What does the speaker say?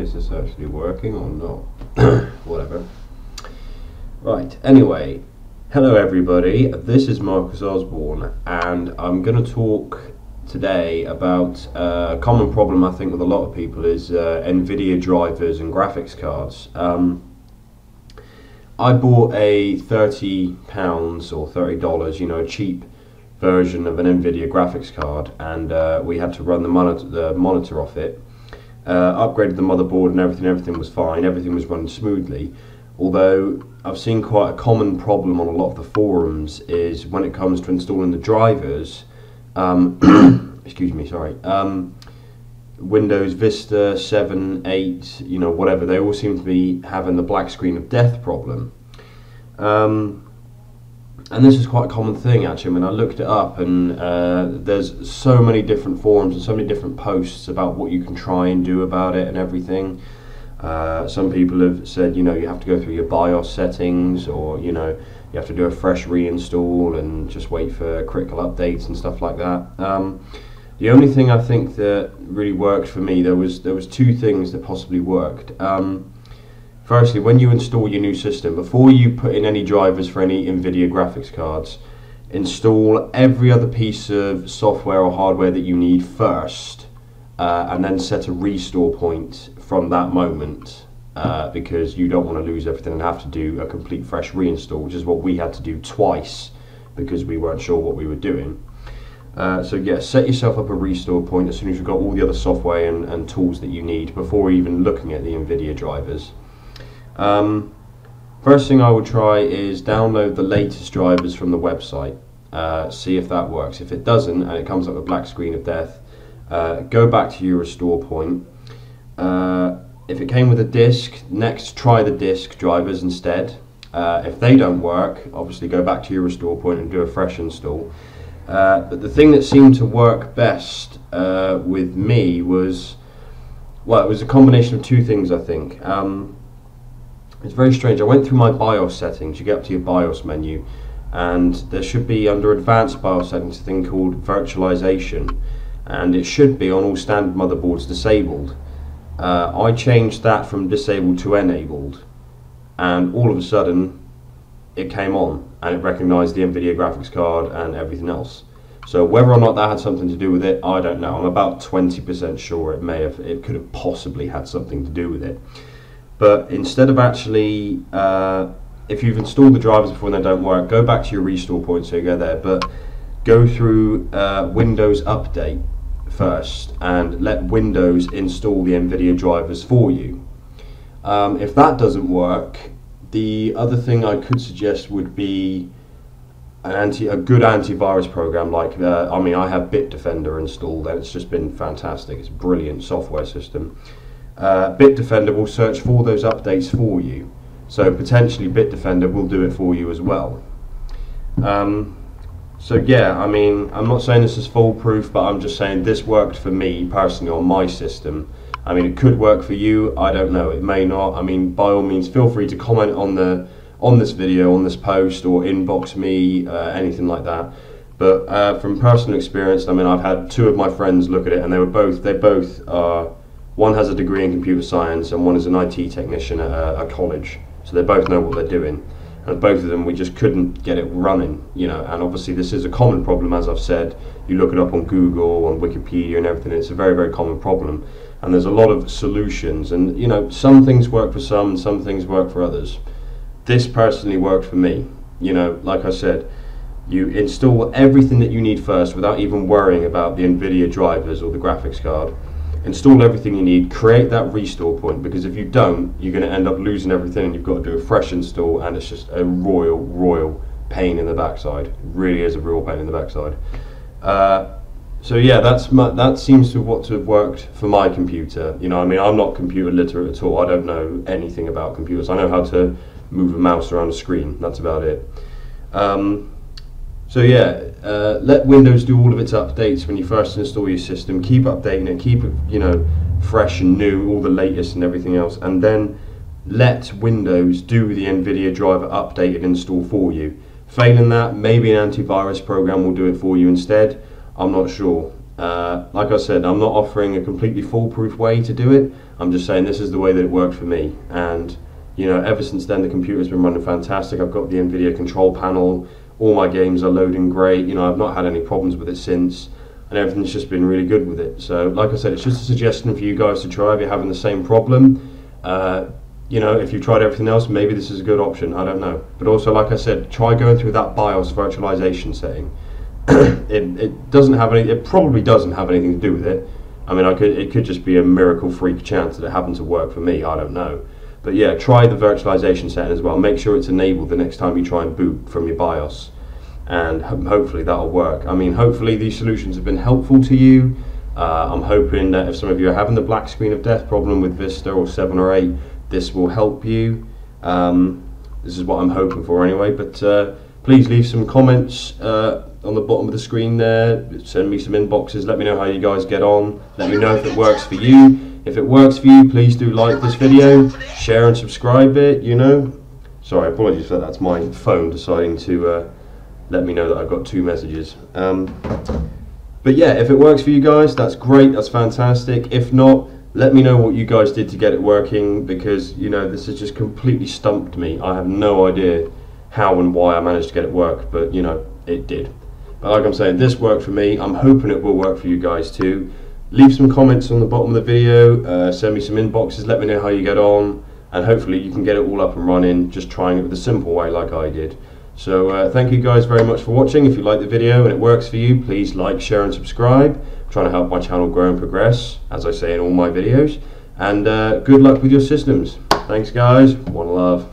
is this actually working or not? Whatever. Right, anyway, hello everybody, this is Marcus Osborne, and I'm going to talk today about a common problem I think with a lot of people is nVidia drivers and graphics cards. I bought a £30 or $30, you know, a cheap version of an nVidia graphics card, and we had to run the monitor off it. Upgraded the motherboard and everything was fine, everything was running smoothly. Although I've seen quite a common problem on a lot of the forums is when it comes to installing the drivers, excuse me, sorry, Windows Vista 7, 8, you know, whatever, they all seem to be having the black screen of death problem. And this is quite a common thing actually. I mean, I looked it up, and there's so many different forums and so many different posts about what you can try and do about it and everything. Some people have said, you know, you have to go through your BIOS settings, or, you know, you have to do a fresh reinstall and just wait for critical updates and stuff like that. The only thing I think that really worked for me, there was two things that possibly worked. Firstly, when you install your new system, before you put in any drivers for any nVidia graphics cards, install every other piece of software or hardware that you need first, and then set a restore point from that moment, because you don't want to lose everything and have to do a complete fresh reinstall, which is what we had to do twice because we weren't sure what we were doing. So yeah, set yourself up a restore point as soon as you've got all the other software and tools that you need before even looking at the nVidia drivers. First thing I would try is download the latest drivers from the website, see if that works. If it doesn't and it comes up with a black screen of death, go back to your restore point. If it came with a disk, next try the disk drivers instead. If they don't work, obviously go back to your restore point and do a fresh install. But the thing that seemed to work best with me was, well, it was a combination of two things, I think. It's very strange. I went through my BIOS settings. You get up to your BIOS menu, and there should be under advanced BIOS settings a thing called virtualization, and it should be on all standard motherboards disabled. I changed that from disabled to enabled, and all of a sudden it came on and it recognized the nVidia graphics card and everything else. So whether or not that had something to do with it, I don't know. I'm about 20% sure it could have possibly had something to do with it. But instead of actually, if you've installed the drivers before and they don't work, go back to your restore point, so you go there, but go through Windows Update first and let Windows install the nVidia drivers for you. If that doesn't work, the other thing I could suggest would be a good antivirus program like, I mean, I have Bitdefender installed and it's just been fantastic. It's a brilliant software system. Bitdefender will search for those updates for you, so potentially Bitdefender will do it for you as well. So yeah, I mean, I'm not saying this is foolproof, but I'm just saying this worked for me personally on my system. I mean, it could work for you, I don't know, it may not. I mean, by all means, feel free to comment on this video, on this post, or inbox me, anything like that. But from personal experience, I mean, I've had two of my friends look at it, and they both are, one has a degree in computer science and one is an IT technician at a college, so they both know what they're doing. And both of them, we just couldn't get it running, you know. And obviously this is a common problem, as I've said. You look it up on Google, on Wikipedia and everything, it's a very, very common problem. And there's a lot of solutions, and, you know, some things work for some and some things work for others. This personally worked for me. You know, like I said, you install everything that you need first without even worrying about the nVidia drivers or the graphics card. Install everything you need, create that restore point, because if you don't, you're going to end up losing everything and you've got to do a fresh install, and it's just a royal pain in the backside. It really is a real pain in the backside. So yeah, that seems to have worked for my computer. You know, I mean, I'm not computer literate at all. I don't know anything about computers. I know how to move a mouse around a screen. That's about it. So yeah, let Windows do all of its updates when you first install your system. Keep updating it, keep it, you know, fresh and new, all the latest and everything else, and then let Windows do the nVidia driver update and install for you. Failing that, maybe an antivirus program will do it for you instead. I'm not sure. Like I said, I'm not offering a completely foolproof way to do it. I'm just saying this is the way that it worked for me, and you know, ever since then the computer's been running fantastic. I've got the nVidia control panel, all my games are loading great, you know, I've not had any problems with it since, and everything's just been really good with it. So like I said, it's just a suggestion for you guys to try if you're having the same problem. You know, if you've tried everything else, maybe this is a good option, I don't know. But also, like I said, try going through that BIOS virtualization setting. It doesn't have any, it probably doesn't have anything to do with it. I mean, it could just be a miracle freak chance that it happened to work for me, I don't know. But yeah, try the virtualization setting as well. Make sure it's enabled the next time you try and boot from your BIOS, and hopefully that'll work. I mean, hopefully these solutions have been helpful to you. I'm hoping that if some of you are having the black screen of death problem with Vista or 7 or 8, this will help you. This is what I'm hoping for anyway. But please leave some comments on the bottom of the screen there. Send me some inboxes. Let me know how you guys get on. Let me know if it works for you. If it works for you, please do like this video, share and subscribe it, you know. Sorry, apologies for that. That's my phone deciding to let me know that I've got 2 messages. But yeah, if it works for you guys, that's great, that's fantastic. If not, let me know what you guys did to get it working, because you know, this has just completely stumped me. I have no idea how and why I managed to get it work, but you know, it did. But like I'm saying, this worked for me. I'm hoping it will work for you guys too. Leave some comments on the bottom of the video, send me some inboxes, let me know how you get on, and hopefully you can get it all up and running, just trying it with a simple way like I did. So thank you guys very much for watching. If you like the video and it works for you, please like, share and subscribe. I'm trying to help my channel grow and progress, as I say in all my videos. And good luck with your systems. Thanks guys, one love.